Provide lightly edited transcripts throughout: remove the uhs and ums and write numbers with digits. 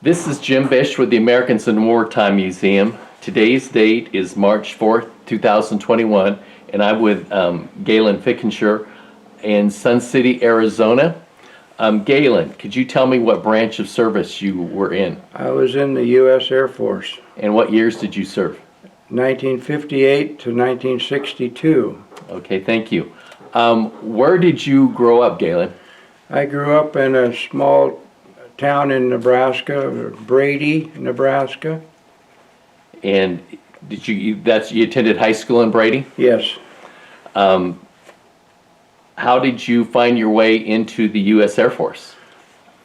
This is Jim Bish with the Americans in Wartime Museum. Today's date is March 4th, 2021, and I'm with Gayland Fickenscher in Sun City, Arizona. Gayland, could you tell me what branch of service you were in? I was in the U.S. Air Force. And what years did you serve? 1958 to 1962. Okay, thank you. Where did you grow up, Gayland? I grew up in a small town in Nebraska, Brady, Nebraska. And did you attended high school in Brady? Yes. How did you find your way into the U.S. Air Force?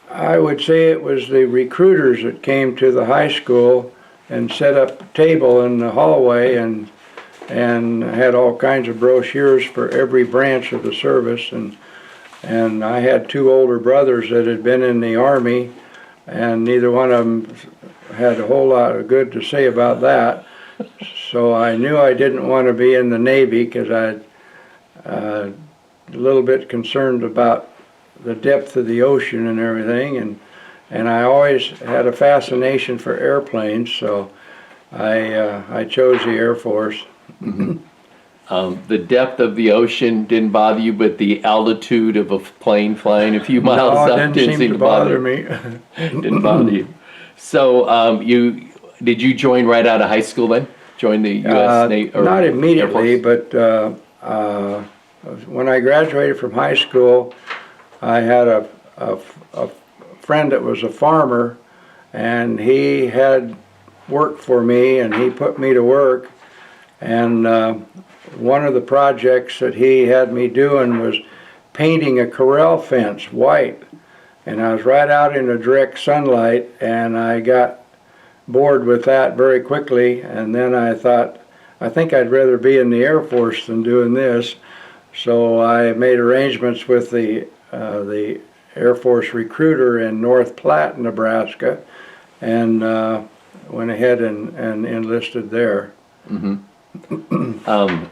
I would say it was the recruiters that came to the high school and set up a table in the hallway and had all kinds of brochures for every branch of the service. And I had two older brothers that had been in the Army, and neither one of them had a whole lot of good to say about that. So I knew I didn't want to be in the Navy because I a little bit concerned about the depth of the ocean and everything, and I always had a fascination for airplanes, so I chose the Air Force. Mm-hmm. The depth of the ocean didn't bother you, but the altitude of a plane flying a few miles up didn't seem to bother me. Didn't bother you. So did you join right out of high school then? Join the U.S. Navy? Not immediately, but when I graduated from high school, I had a friend that was a farmer, and he had worked for me, and he put me to work. And one of the projects that he had me doing was painting a corral fence white. And I was right out in the direct sunlight, and I got bored with that very quickly. And then I thought, I think I'd rather be in the Air Force than doing this. So I made arrangements with the Air Force recruiter in North Platte, Nebraska, and went ahead and enlisted there. Mm-hmm.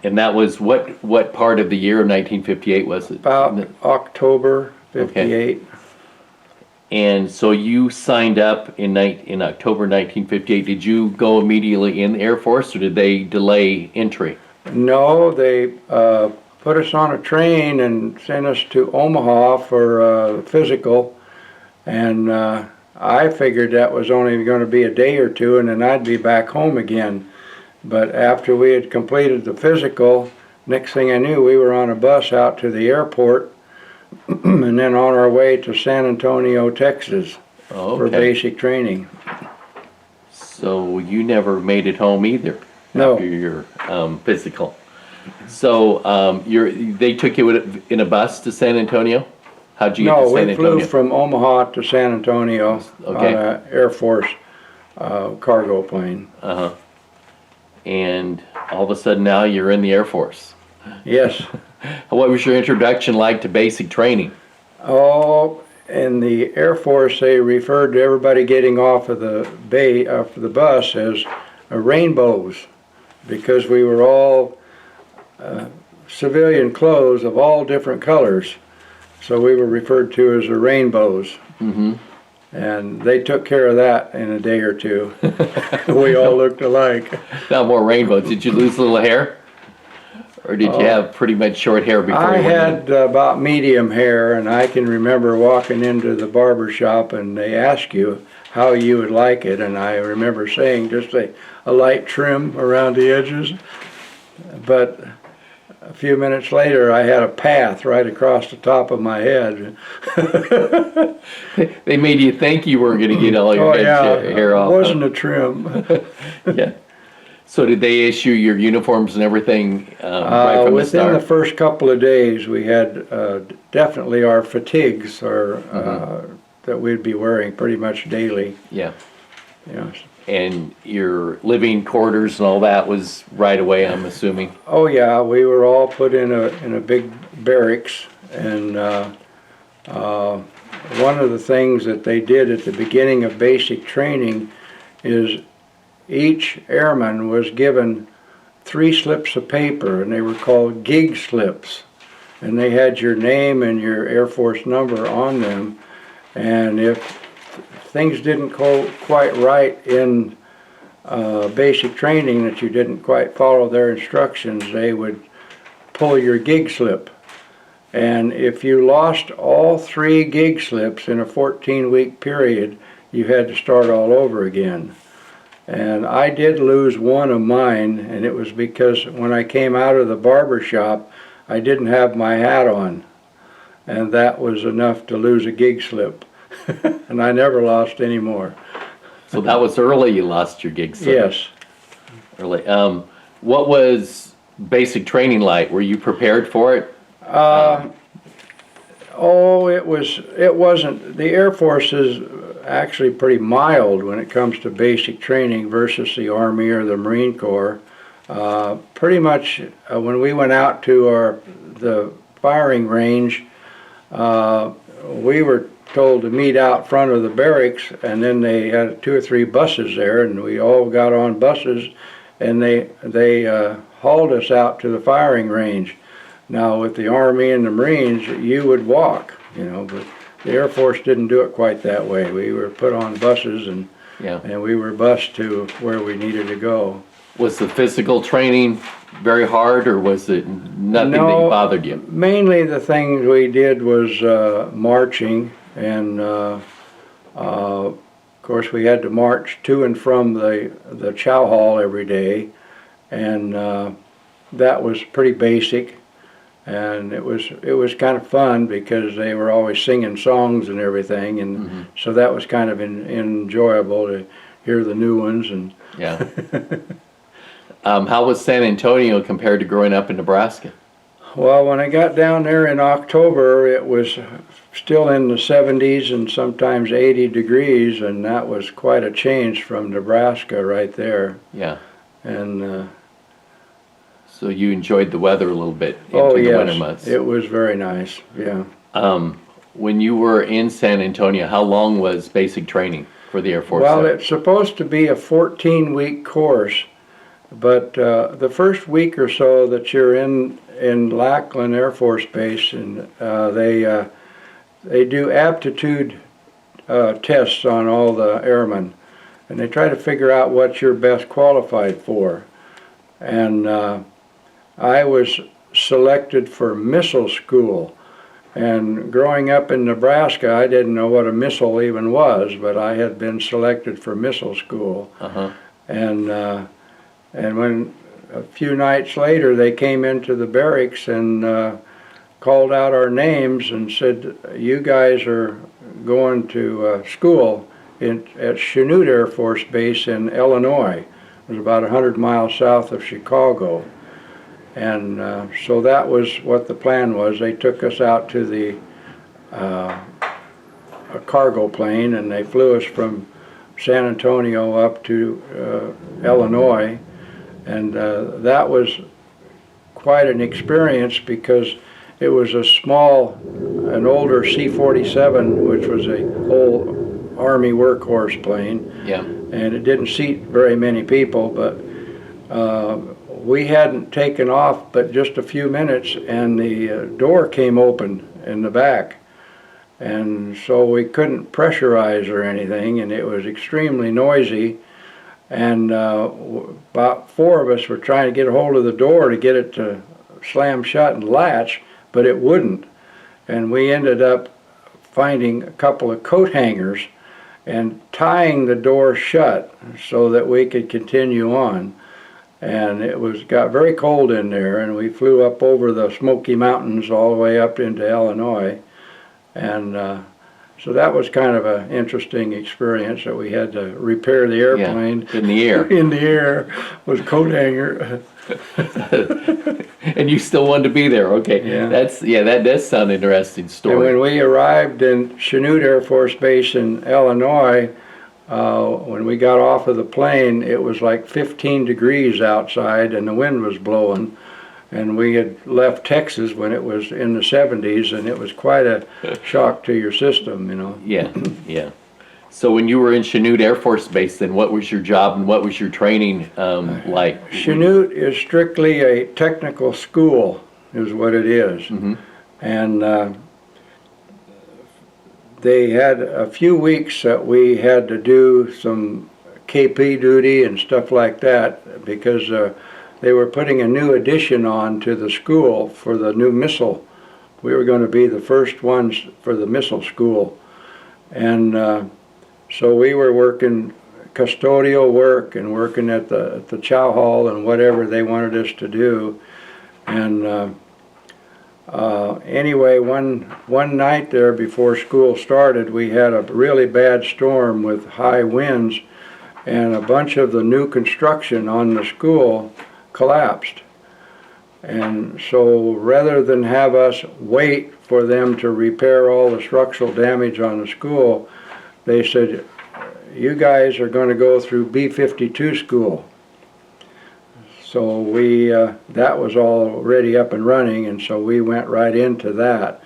And that was what part of the year of 1958 was it? About October 58. Okay. And so you signed up in October 1958. Did you go immediately in the Air Force, or did they delay entry? No, they put us on a train and sent us to Omaha for physical, and I figured that was only going to be a day or two, and then I'd be back home again. But after we had completed the physical, next thing I knew, we were on a bus out to the airport and then on our way to San Antonio, Texas for basic training. So you never made it home either No. after your physical. So they took you in a bus to San Antonio? How'd you get to San Antonio? No, we flew from Omaha to San Antonio on an Air Force cargo plane. Uh-huh. And all of a sudden now you're in the Air Force. Yes. What was your introduction like to basic training? Oh, in the Air Force they referred to everybody getting off of the bus as rainbows, because we were all civilian clothes of all different colors. So we were referred to as the rainbows. Mm-hmm. And they took care of that in a day or two. We all looked alike. Not more rainbows. Did you lose a little hair? Or did you have pretty much short hair before I you went had about medium hair, and I can remember walking into the barber shop and they asked you how you would like it, and I remember saying just a light trim around the edges. But a few minutes later, I had a path right across the top of my head. They made you think you weren't going to get all your hair off. It wasn't a trim. Yeah. So did they issue your uniforms and everything right from the start? Within the first couple of days, we had definitely our fatigues that we'd be wearing pretty much daily. Yeah. Yes. And your living quarters and all that was right away, I'm assuming? Oh yeah, we were all put in a big barracks, and one of the things that they did at the beginning of basic training is each airman was given 3 slips of paper, and they were called gig slips, and they had your name and your Air Force number on them. And if things didn't go quite right in basic training, that you didn't quite follow their instructions, they would pull your gig slip. And if you lost all 3 gig slips in a 14-week period, you had to start all over again. And I did lose one of mine, and it was because when I came out of the barber shop, I didn't have my hat on. And that was enough to lose a gig slip. And I never lost any more. So that was early you lost your gig slip? Yes. Early. What was basic training like? Were you prepared for it? Oh, it wasn't. The Air Force is actually pretty mild when it comes to basic training versus the Army or the Marine Corps. Pretty much when we went out to the firing range, we were told to meet out front of the barracks, and then they had 2 or 3 buses there, and we all got on buses, and they hauled us out to the firing range. Now with the Army and the Marines, you would walk, but the Air Force didn't do it quite that way. We were put on buses, and we were bused to where we needed to go. Was the physical training very hard, or was it nothing that bothered you? Mainly the things we did was marching, and of course we had to march to and from the chow hall every day, and that was pretty basic. And it was kind of fun because they were always singing songs and everything, and so that was kind of enjoyable to hear the new ones. And yeah. How was San Antonio compared to growing up in Nebraska? Well, when I got down there in October, it was still in the 70s and sometimes 80 degrees, and that was quite a change from Nebraska right there. Yeah. And so you enjoyed the weather a little bit into the winter months. It was very nice, yeah. When you were in San Antonio, how long was basic training for the Air Force? Well, it's supposed to be a 14-week course, but the first week or so that you're in Lackland Air Force Base, and they do aptitude tests on all the airmen, and they try to figure out what you're best qualified for. And I was selected for missile school, and growing up in Nebraska, I didn't know what a missile even was, but I had been selected for missile school. And when a few nights later they came into the barracks and called out our names and said, "You guys are going to school at Chanute Air Force Base in Illinois." It was about 100 miles south of Chicago. And so that was what the plan was. They took us out to a cargo plane, and they flew us from San Antonio up to Illinois. And that was quite an experience because it was an older C-47, which was a old Army workhorse plane. Yeah. And it didn't seat very many people, but we hadn't taken off but just a few minutes, and the door came open in the back, and so we couldn't pressurize or anything, and it was extremely noisy, and about 4 of us were trying to get a hold of the door to get it to slam shut and latch, but it wouldn't, and we ended up finding a couple of coat hangers and tying the door shut so that we could continue on. And it got very cold in there, and we flew up over the Smoky Mountains all the way up into Illinois. And so that was kind of an interesting experience, that we had to repair the airplane. Yeah, in the air. In the air with coat hanger. And you still wanted to be there, okay. Yeah. That does sound an interesting story. And when we arrived in Chanute Air Force Base in Illinois, when we got off of the plane, it was like 15 degrees outside and the wind was blowing, and we had left Texas when it was in the 70s, and it was quite a shock to your system, Yeah, yeah. So when you were in Chanute Air Force Base, then what was your job and what was your training like? Chanute is strictly a technical school, is what it is. And they had a few weeks that we had to do some KP duty and stuff like that because they were putting a new addition on to the school for the new missile. We were going to be the first ones for the missile school. And so we were working custodial work and working at the chow hall and whatever they wanted us to do. And anyway, one night there before school started, we had a really bad storm with high winds, and a bunch of the new construction on the school collapsed. And so rather than have us wait for them to repair all the structural damage on the school, they said, you guys are going to go through B-52 school. So that was already up and running, and so we went right into that.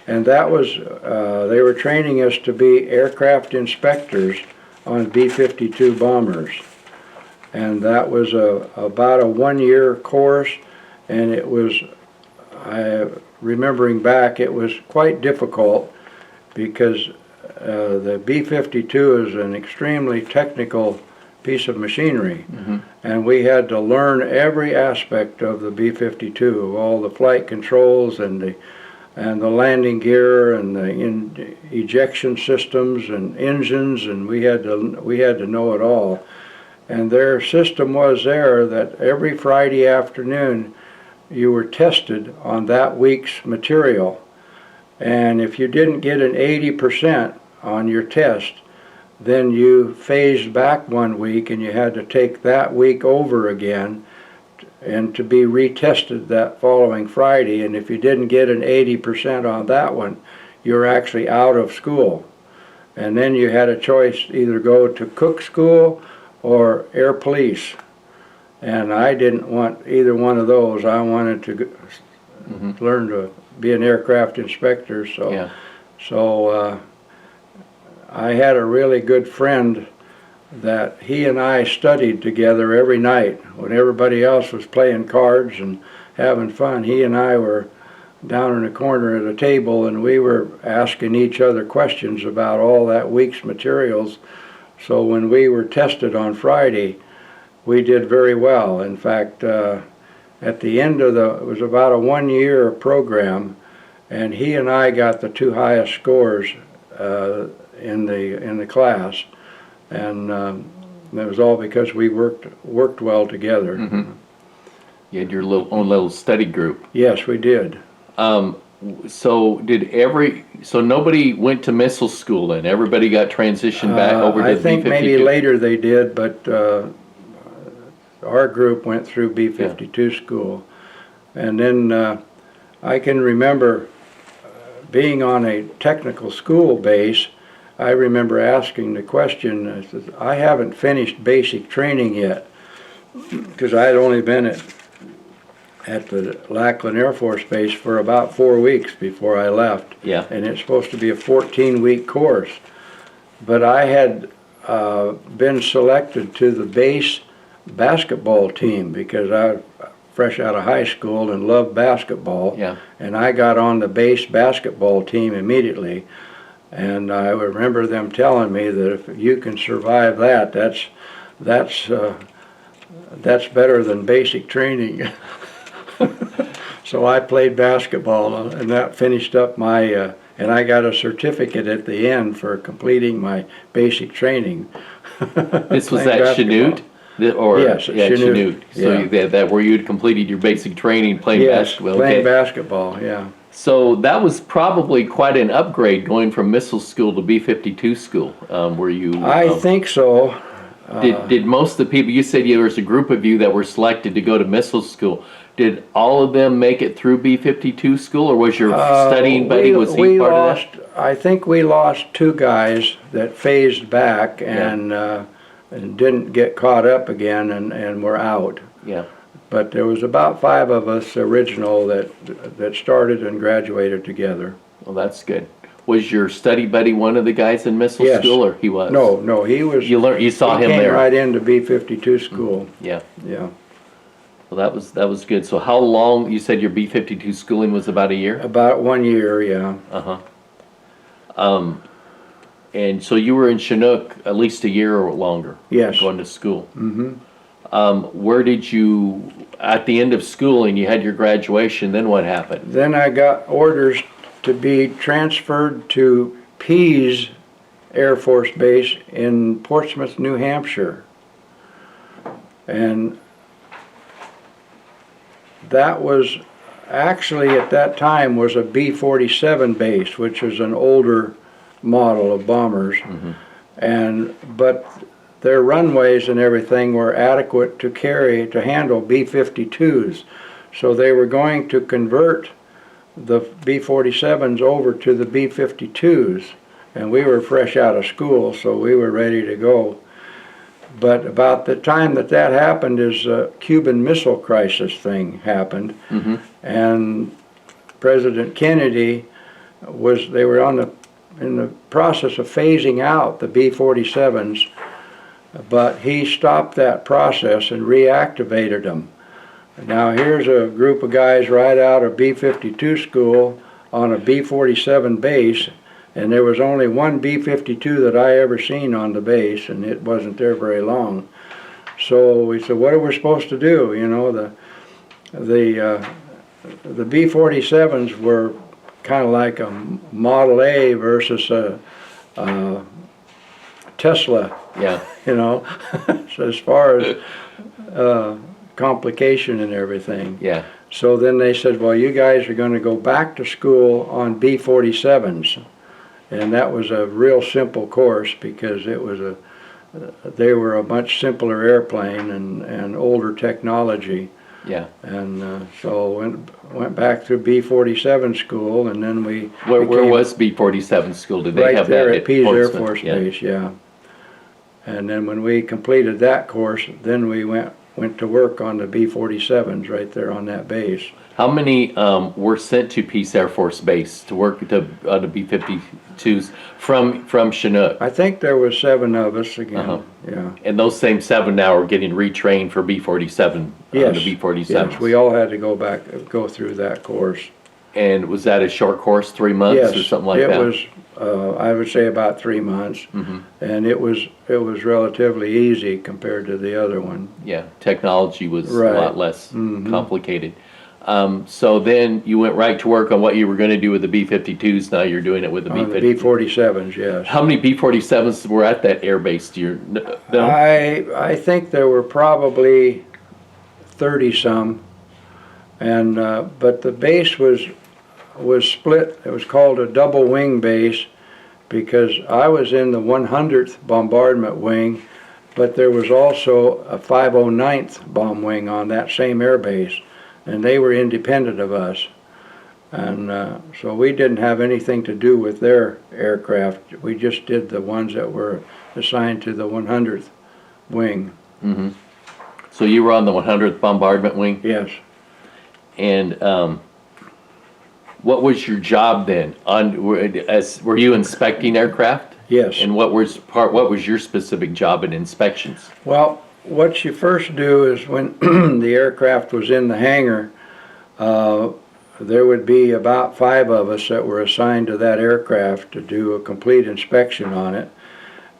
And that was, they were training us to be aircraft inspectors on B-52 bombers. And that was about a one-year course, and it was, remembering back, it was quite difficult because the B-52 is an extremely technical piece of machinery, and we had to learn every aspect of the B-52, all the flight controls and the landing gear and the ejection systems and engines, and we had to know it all. And their system was there that every Friday afternoon you were tested on that week's material, and if you didn't get an 80% on your test, then you phased back 1 week and you had to take that week over again and to be retested that following Friday. And if you didn't get an 80% on that one, you were actually out of school. And then you had a choice, either go to cook school or air police. And I didn't want either one of those. I wanted to learn to be an aircraft inspector. So I had a really good friend that he and I studied together every night. When everybody else was playing cards and having fun, he and I were down in a corner at a table, and we were asking each other questions about all that week's materials. So when we were tested on Friday, we did very well. In fact, at the end of it was about a one-year program, and he and I got the two highest scores in the class, and that was all because we worked well together. You had your own little study group. Yes, we did. So nobody went to missile school then? Everybody got transitioned back over to I the think B-52? maybe later they did, but our group went through B-52 school. And then I can remember being on a technical school base. I remember asking the question, I said, I haven't finished basic training yet, because I had only been at the Lackland Air Force Base for about 4 weeks before I left. Yeah. And it's supposed to be a 14-week course. But I had been selected to the base basketball team because I was fresh out of high school and loved basketball. Yeah. And I got on the base basketball team immediately. And I remember them telling me that if you can survive that, that's better than basic training. So I played basketball, and that finished up my, and I got a certificate at the end for completing my basic training. This was at Chanute? Yes, at Chanute. So yeah. that where you had completed your basic training playing basketball. Yes, playing basketball, yeah. So that was probably quite an upgrade going from missile school to B-52 school. Were you? I think so. Did most of the people, you said there was a group of you that were selected to go to missile school. Did all of them make it through B-52 school, or was your studying buddy, was he part of that? I think we lost two guys that phased back and didn't get caught up again and were out. Yeah. But there was about 5 of us original that started and graduated together. Well, that's good. Was your study buddy one of the guys in missile school, or he was? No, he was. You saw him there. He came right into B-52 school. Yeah. Yeah. Well, that was good. So how long, you said your B-52 schooling was about a year? About 1 year, yeah. And so you were in Chinook at least a year or longer? Yes. Going to school? Where did you, at the end of school and you had your graduation, then what happened? Then I got orders to be transferred to Pease Air Force Base in Portsmouth, New Hampshire. And that was actually at that time was a B-47 base, which was an older model of bombers. But their runways and everything were adequate to handle B-52s. So they were going to convert the B-47s over to the B-52s. And we were fresh out of school, so we were ready to go. But about the time that happened is a Cuban Missile Crisis thing happened. And President Kennedy they were in the process of phasing out the B-47s, but he stopped that process and reactivated them. Now here's a group of guys right out of B-52 school on a B-47 base, and there was only one B-52 that I ever seen on the base, and it wasn't there very long. So we said, what are we supposed to do? You know, the B-47s were kind of like a Model A versus a Tesla. Yeah. You know, so as far as complication and everything. Yeah. So then they said, well, you guys are going to go back to school on B-47s. And that was a real simple course because they were a much simpler airplane and older technology. Yeah. And so went back through B-47 school, and then we Where was B-47 school? Did they right have there that at Pease Air Portsmouth? Force Base, yeah. And then when we completed that course, then we went to work on the B-47s right there on that base. How many were sent to Pease Air Force Base to work on the B-52s from Chinook? I think there was 7 of us again. Yeah. And those same 7 now are getting retrained for B-47. Yes. The B-47s. Yes, we all had to go through that course. And was that a short course, 3 months Yes, or something like that? it was. I would say about 3 months, and it was relatively easy compared to the other one. Yeah, technology was Right. a lot less complicated. So then you went right to work on what you were going to do with the B-52s. Now you're doing it with the On the B-50. B-47s, yes. How many B-47s were at that air base? Do you know? I think there were probably 30 some, and but the base was split. It was called a double wing base because I was in the 100th bombardment wing, but there was also a 509th bomb wing on that same air base, and they were independent of us. And so we didn't have anything to do with their aircraft. We just did the ones that were assigned to the 100th wing. So you were on the 100th bombardment wing? Yes. And what was your job then? Were you inspecting aircraft? Yes. And what was your specific job in inspections? Well, what you first do is when the aircraft was in the hangar, there would be about 5 of us that were assigned to that aircraft to do a complete inspection on it.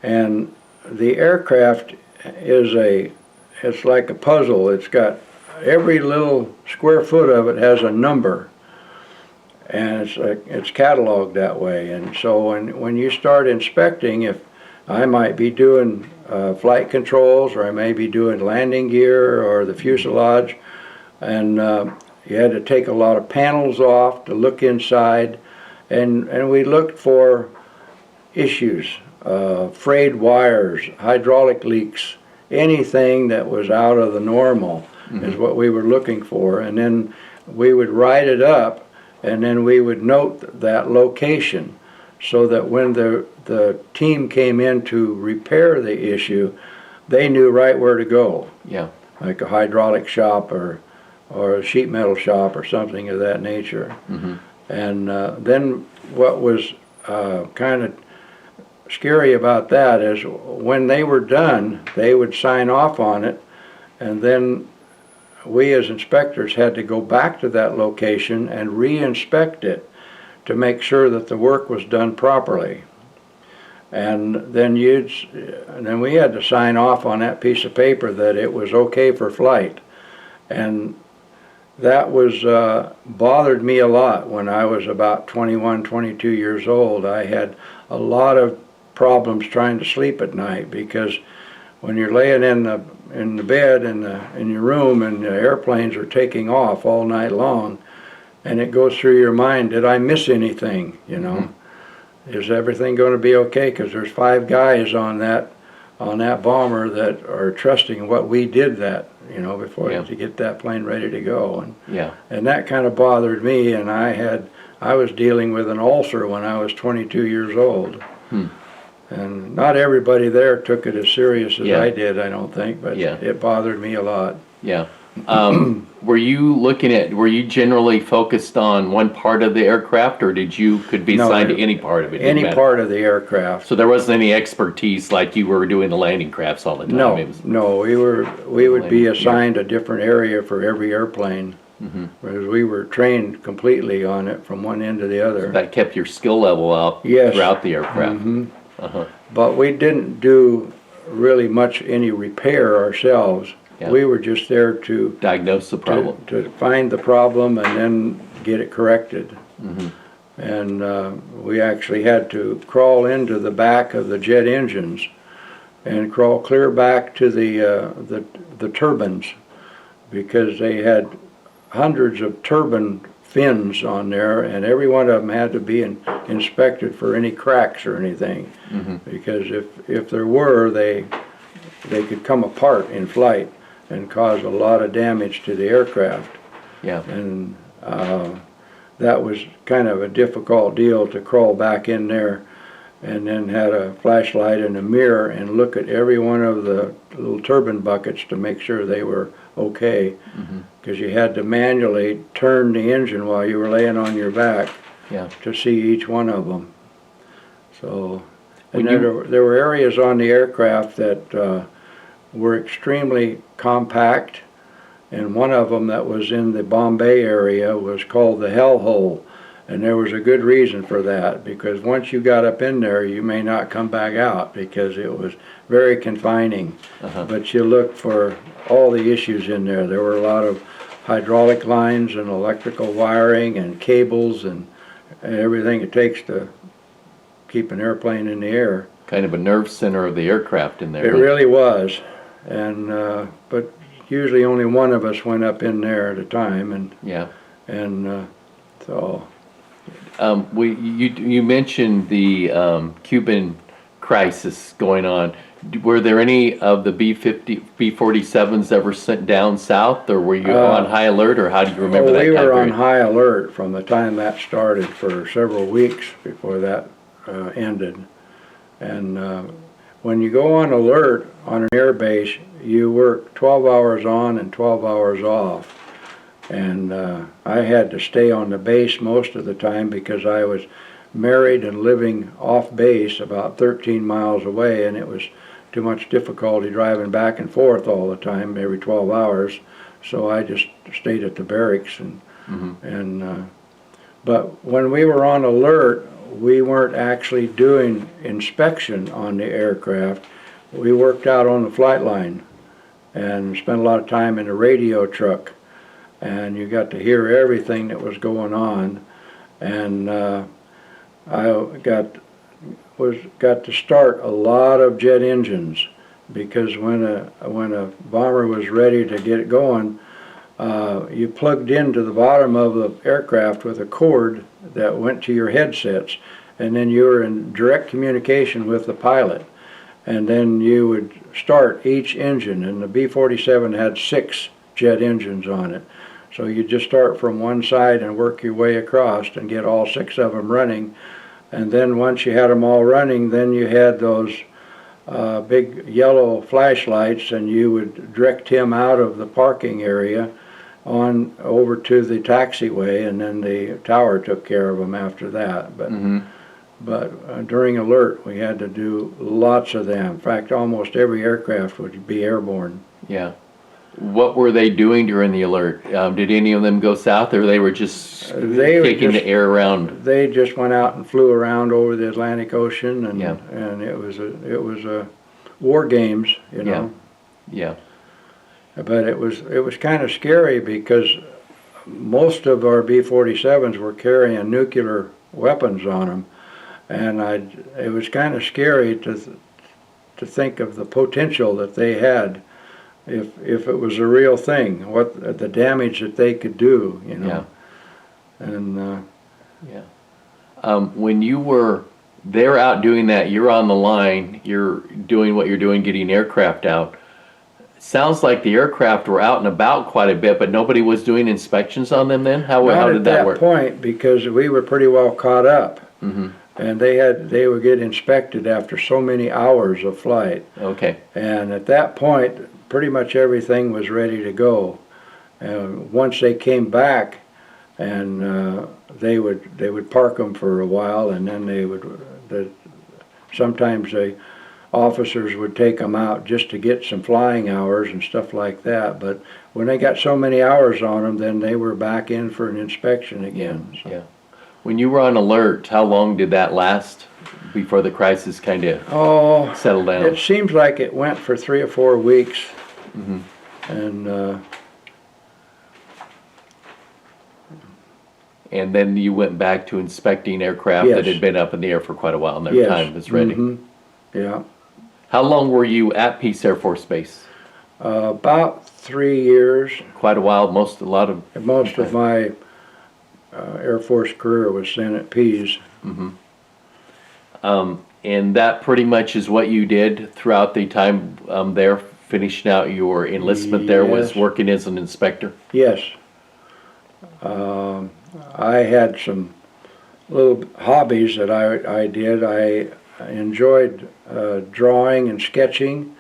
And the aircraft it's like a puzzle. It's got every little square foot of it has a number, and it's cataloged that way. And so when you start inspecting, if I might be doing flight controls, or I may be doing landing gear or the fuselage, and you had to take a lot of panels off to look inside, and we looked for issues, frayed wires, hydraulic leaks, anything that was out of the normal is what we were looking for. And then we would write it up, and then we would note that location, so that when the team came in to repair the issue, they knew right where to go. Yeah. Like a hydraulic shop or a sheet metal shop or something of that nature. And then what was kind of scary about that is when they were done, they would sign off on it, and then we as inspectors had to go back to that location and re-inspect it to make sure that the work was done properly. And then we had to sign off on that piece of paper that it was okay for flight. And that was bothered me a lot when I was about 21, 22 years old. I had a lot of problems trying to sleep at night, because when you're laying in the bed in your room and the airplanes are taking off all night long, and it goes through your mind, did I miss anything, you know? Mm-hmm. Is everything going to be okay? Because there's 5 guys on that bomber that are trusting what we did before to get that plane ready to go. And that kind of bothered me, and I was dealing with an ulcer when I was 22 years old. And not everybody there took it as serious as I did, I don't think, but it bothered me a lot. Yeah. Were you generally focused on one part of the aircraft, or could be assigned to any part of it? Any part of the aircraft. So there wasn't any expertise like you were doing the landing crafts all the time? No, we would be assigned a different area for every airplane, because we were trained completely on it from one end to the other. So that kept your skill level up throughout the aircraft. But we didn't do really much any repair ourselves. Yeah. We were just there to diagnose the problem, to find the problem and then get it corrected. And we actually had to crawl into the back of the jet engines and crawl clear back to the turbines, because they had hundreds of turbine fins on there, and every one of them had to be inspected for any cracks or anything, because if there were, they could come apart in flight and cause a lot of damage to the aircraft. And that was kind of a difficult deal, to crawl back in there and then had a flashlight and a mirror and look at every one of the little turbine buckets to make sure they were okay, because you had to manually turn the engine while you were laying on your back to see each one of them. So, and there were areas on the aircraft that were extremely compact, and one of them that was in the Bombay area was called the Hellhole, and there was a good reason for that, because once you got up in there, you may not come back out, because it was very confining. But you looked for all the issues in there. There were a lot of hydraulic lines and electrical wiring and cables and everything it takes to keep an airplane in the air. Kind of a nerve center of the aircraft in there. It really was. And but usually only one of us went up in there at a time, and so. You mentioned the Cuban crisis going on. Were there any of the B-47s ever sent down south, or were you on high alert, or how do you remember that time period? We were on high alert from the time that started for several weeks before that ended. And when you go on alert on an air base, you work 12 hours on and 12 hours off. And I had to stay on the base most of the time, because I was married and living off base about 13 miles away, and it was too much difficulty driving back and forth all the time, every 12 hours. So I just stayed at the barracks. But when we were on alert, we weren't actually doing inspection on the aircraft. We worked out on the flight line and spent a lot of time in the radio truck, and you got to hear everything that was going on. And I got to start a lot of jet engines, because when a bomber was ready to get it going, you plugged into the bottom of the aircraft with a cord that went to your headsets, and then you were in direct communication with the pilot. And then you would start each engine, and the B-47 had 6 jet engines on it. So you just start from one side and work your way across and get all 6 of them running. And then once you had them all running, then you had those big yellow flashlights, and you would direct him out of the parking area on over to the taxiway, and then the tower took care of them after that. But during alert, we had to do lots of them. In fact, almost every aircraft would be airborne. Yeah. What were they doing during the alert? Did any of them go south, or they were just They were kicking just- the air around? They just went out and flew around over the Atlantic Ocean, and Yeah. and it was a war games, you know. Yeah. But it was kind of scary because most of our B-47s were carrying nuclear weapons on them, and it was kind of scary to think of the potential that they had if it was a real thing, what the damage that they could do, you know. And When you were there out doing that, you're on the line, you're doing what you're doing, getting aircraft out. Sounds like the aircraft were out and about quite a bit, but nobody was doing inspections on them then? How not did at that that work? point, because we were pretty well caught up, Mm-hmm. and they would get inspected after so many hours of flight. Okay. And at that point, pretty much everything was ready to go. Once they came back, and they would park them for a while, and then sometimes the officers would take them out just to get some flying hours and stuff like that. But when they got so many hours on them, then they were back in for an inspection again. So. Yeah. When you were on alert, how long did that last before the crisis kind of Oh, settled down? it seems like it went for 3 or 4 weeks, Mm-hmm. and then you went back to inspecting aircraft that Yes. had been up in the air for quite a while and their yes, time was ready. Yeah, How long were you at Peace Air Force Base? about 3 years. Quite a while, most Most of my Air Force career was then at Pease. and that pretty much is what you did throughout the time there, finishing out your enlistment there, was Yes. working as an inspector? Yes. I had some little hobbies that I did. I enjoyed drawing and sketching,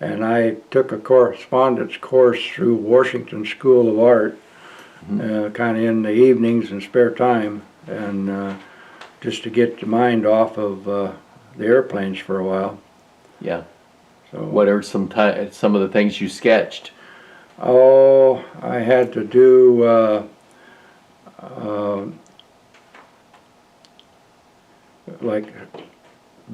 and I took a correspondence course through Washington School of Art, kind of in the evenings and spare time, and just to get the mind off of the airplanes for a while. Yeah. So, What are some of the things you sketched? oh, I had to do like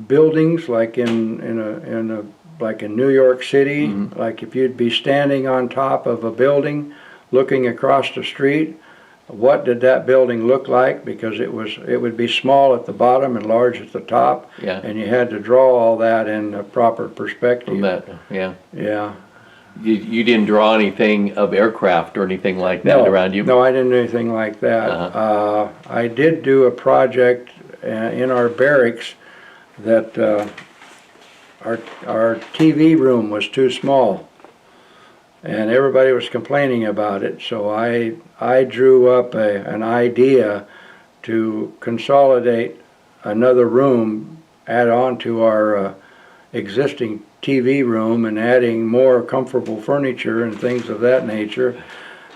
buildings, like like in New York City. Like if you'd be standing on top of a building, looking across the street, what did that building look like? Because it would be small at the bottom and large at the top, Yeah. and you had to draw all that in a proper perspective. From that, yeah. Yeah. You didn't draw anything of aircraft or anything like that around you? No, I didn't do anything like that. I did do a project in our barracks that our TV room was too small, and everybody was complaining about it. So I drew up an idea to consolidate another room, add on to our existing TV room, and adding more comfortable furniture and things of that nature.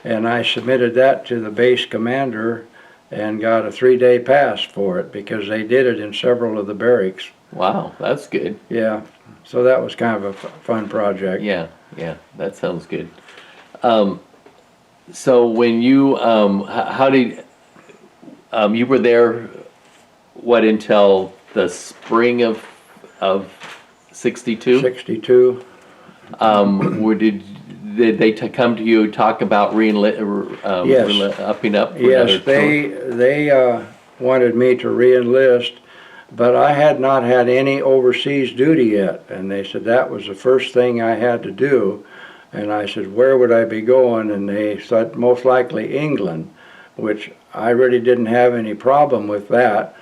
And I submitted that to the base commander and got a 3-day pass for it because they did it in several of the barracks. Wow, that's good. Yeah, so that was kind of a fun project. Yeah, that sounds good. So when you, how did, you were there, what, until the spring of 62? 62. Did they come to you, talk about Yes. upping up? For Yes, another they wanted me to re-enlist, but I had not had any overseas duty yet, and they said that was the first thing I had to do. And I said, where would I be going? And they said, most likely England, which I really didn't have any problem with that.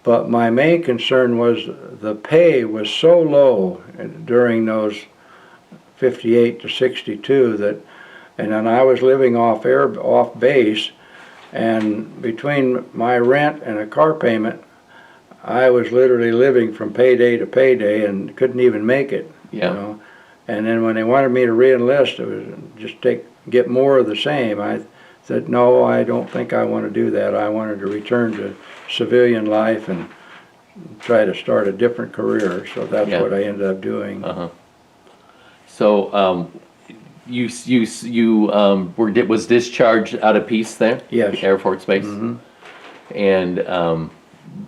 But my main concern was the pay was so low during those 58 to 62 and then I was living off base, and between my rent and a car payment, I was literally living from payday to payday and couldn't even make it. Yeah. You know? And then when they wanted me to re-enlist, it was just get more of the same. I said, no, I don't think I want to do that. I wanted to return to civilian life and try to start a different career. So that's what I ended up doing. So was discharged out of peace there? Yes. Air Force Base? Mhm. And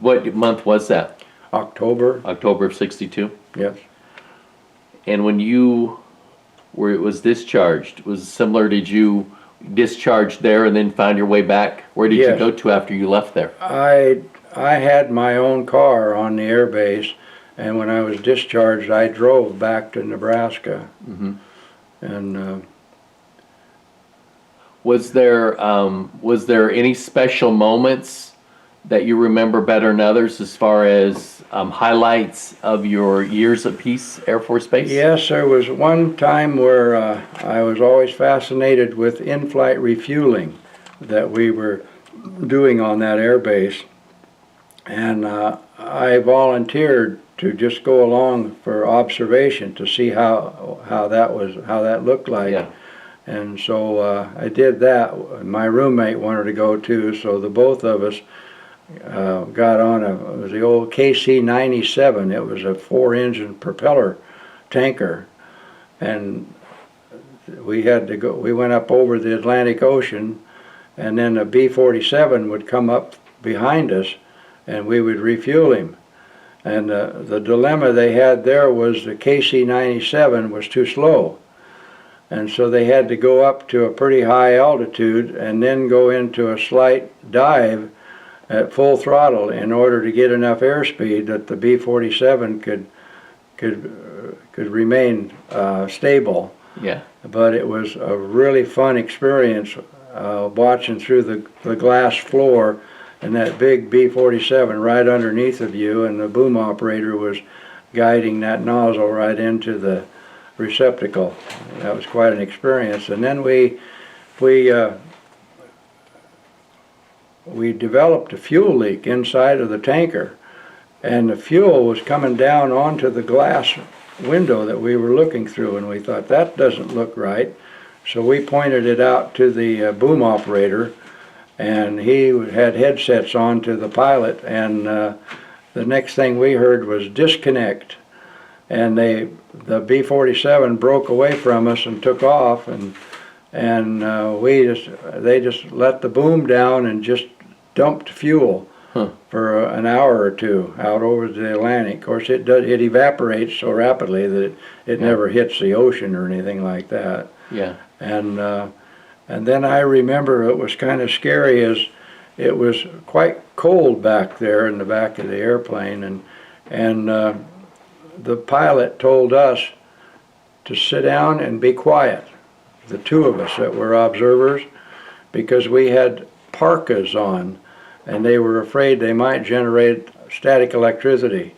what month was that? October, October of 62? yes. And when you was discharged, was it similar? Did you discharge there and then find your way back? Where did you Yes. go to after you left there? I had my own car on the air base, and when I was discharged, I drove back to Nebraska. Mm-hmm. And Was there any special moments that you remember better than others as far as highlights of your years at Peace Air Force Base? yes, there was one time where I was always fascinated with in-flight refueling that we were doing on that air base. And I volunteered to just go along for observation to see how that looked like. Yeah. And so I did that. My roommate wanted to go too, so the both of us got on it was the old KC-97. It was a 4-engine propeller tanker, and we had to go. We went up over the Atlantic Ocean, and then a B-47 would come up behind us, and we would refuel him. And the dilemma they had there was the KC-97 was too slow. And so they had to go up to a pretty high altitude and then go into a slight dive at full throttle in order to get enough airspeed that the B-47 could remain stable. Yeah. But it was a really fun experience watching through the glass floor and that big B-47 right underneath of you, and the boom operator was guiding that nozzle right into the receptacle. That was quite an experience. And then we developed a fuel leak inside of the tanker, and the fuel was coming down onto the glass window that we were looking through, and we thought that doesn't look right. So we pointed it out to the boom operator, and he had headsets on to the pilot, and the next thing we heard was disconnect. And the B-47 broke away from us and took off, and they just let the boom down and just dumped fuel for an hour or two out over the Atlantic. Of course, it evaporates so rapidly that it never hits the ocean or anything like that. Yeah. And then I remember it was kind of scary, as it was quite cold back there in the back of the airplane, and the pilot told us to sit down and be quiet, the two of us that were observers, because we had parkas on, and they were afraid they might generate static electricity.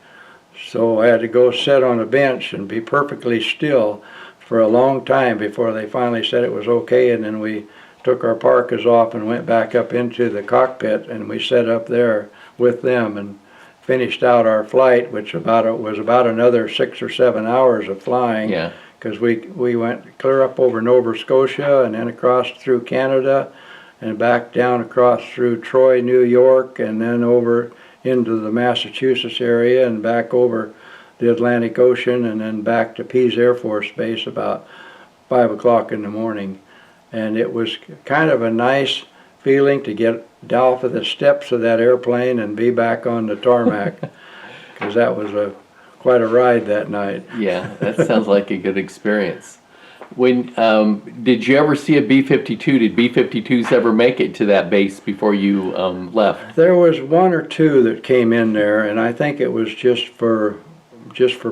So I had to go sit on a bench and be perfectly still for a long time before they finally said it was okay, and then we took our parkas off and went back up into the cockpit, and we sat up there with them and finished out our flight, which was about another 6 or 7 hours of flying. Yeah. Because we went clear up over Nova Scotia and then across through Canada and back down across through Troy, New York, and then over into the Massachusetts area and back over the Atlantic Ocean, and then back to Pease Air Force Base about 5 o'clock in the morning. And it was kind of a nice feeling to get off of the steps of that airplane and be back on the tarmac, because that was quite a ride that night. Yeah, that sounds like a good experience. When did you ever see a B-52? Did B-52s ever make it to that base before you left? There was one or two that came in there, and I think it was just for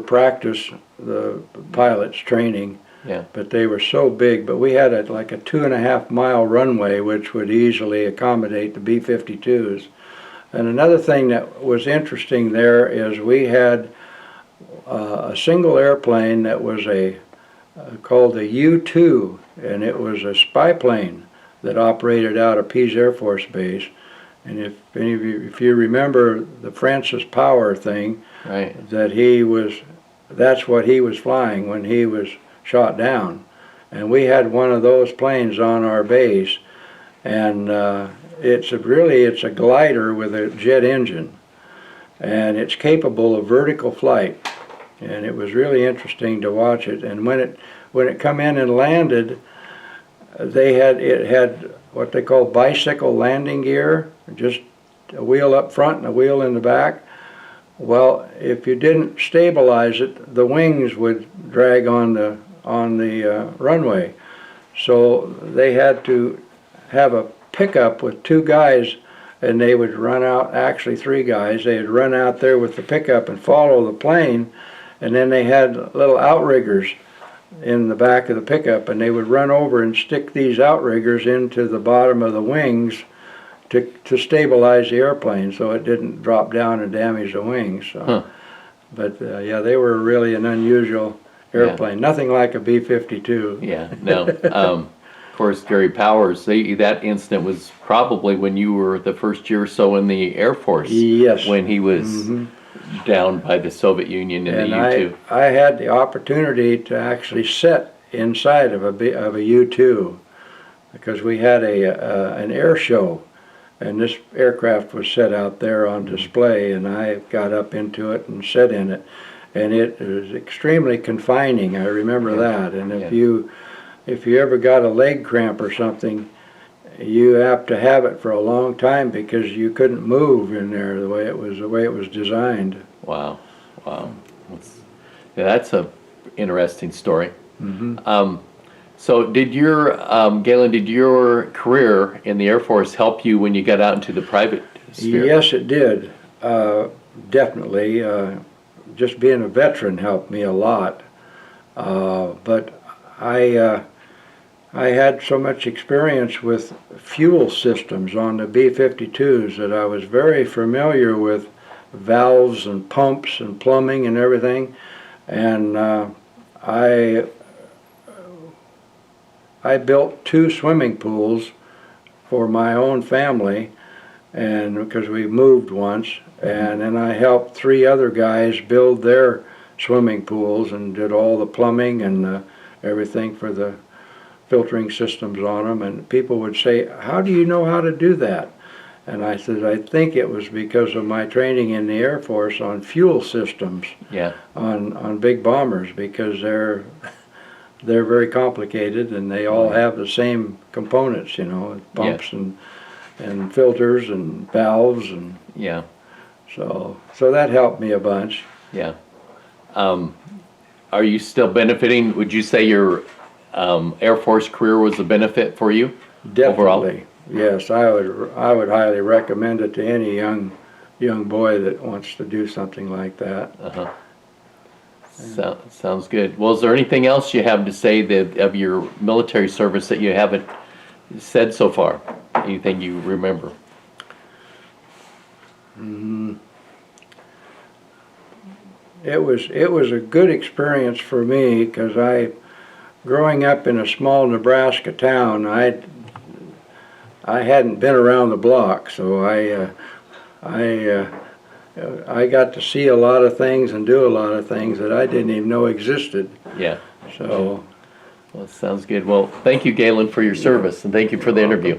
practice, the pilots training. Yeah. But they were so big. But we had like a 2.5-mile runway, which would easily accommodate the B-52s. And another thing that was interesting there is we had a single airplane that was called the U-2, and it was a spy plane that operated out of Pease Air Force Base. And if you remember the Francis Power thing, right, that's what he was flying when he was shot down. And we had one of those planes on our base, and it's a glider with a jet engine, and it's capable of vertical flight, and it was really interesting to watch it. And when when it come in and landed, it had what they call bicycle landing gear, just a wheel up front and a wheel in the back. Well, if you didn't stabilize it, the wings would drag on the runway. So they had to have a pickup with two guys, and they would run out, actually three guys, they'd run out there with the pickup and follow the plane, and then they had little outriggers in the back of the pickup, and they would run over and stick these outriggers into the bottom of the wings to stabilize the airplane so it didn't drop down and damage the wings. So. Huh. But yeah, they were really an unusual airplane. Nothing like a B-52. Yeah, no. Of course, Gary Powers, that incident was probably when you were the first year or so in the Air Force. Yes. When he was down by the Soviet Union in the U-2. I had the opportunity to actually sit inside of a U-2 because we had an air show, and this aircraft was set out there on display, and I got up into it and sat in it, and it was extremely confining. I remember that. And if you ever got a leg cramp or something, you have to have it for a long time because you couldn't move in there the way it was designed. Wow, wow. That's a interesting story. So did Gayland, did your career in the Air Force help you when you got out into the private sphere? Yes, it did. Definitely. Just being a veteran helped me a lot. But I had so much experience with fuel systems on the B-52s that I was very familiar with valves and pumps and plumbing and everything. And I built 2 swimming pools for my own family, and because we moved once, and then I helped 3 other guys build their swimming pools and did all the plumbing and everything for the filtering systems on them. And people would say, "How do you know how to do that?" And I said, "I think it was because of my training in the Air Force on fuel systems, on big bombers, because they're very complicated and they all have the same components, pumps and filters and valves, and so that helped me a bunch." Yeah. Are you still benefiting? Would you say your Air Force career was a benefit for you? Definitely. Overall? Yes, I would highly recommend it to any young boy that wants to do something like that. Sounds good. Well, is there anything else you have to say of your military service that you haven't said so far? Anything you remember? It was a good experience for me because growing up in a small Nebraska town, I hadn't been around the block, so I got to see a lot of things and do a lot of things that I didn't even know existed. Yeah. So. Well, sounds good. Well, thank you, Gayland, for your service, and thank you for the interview.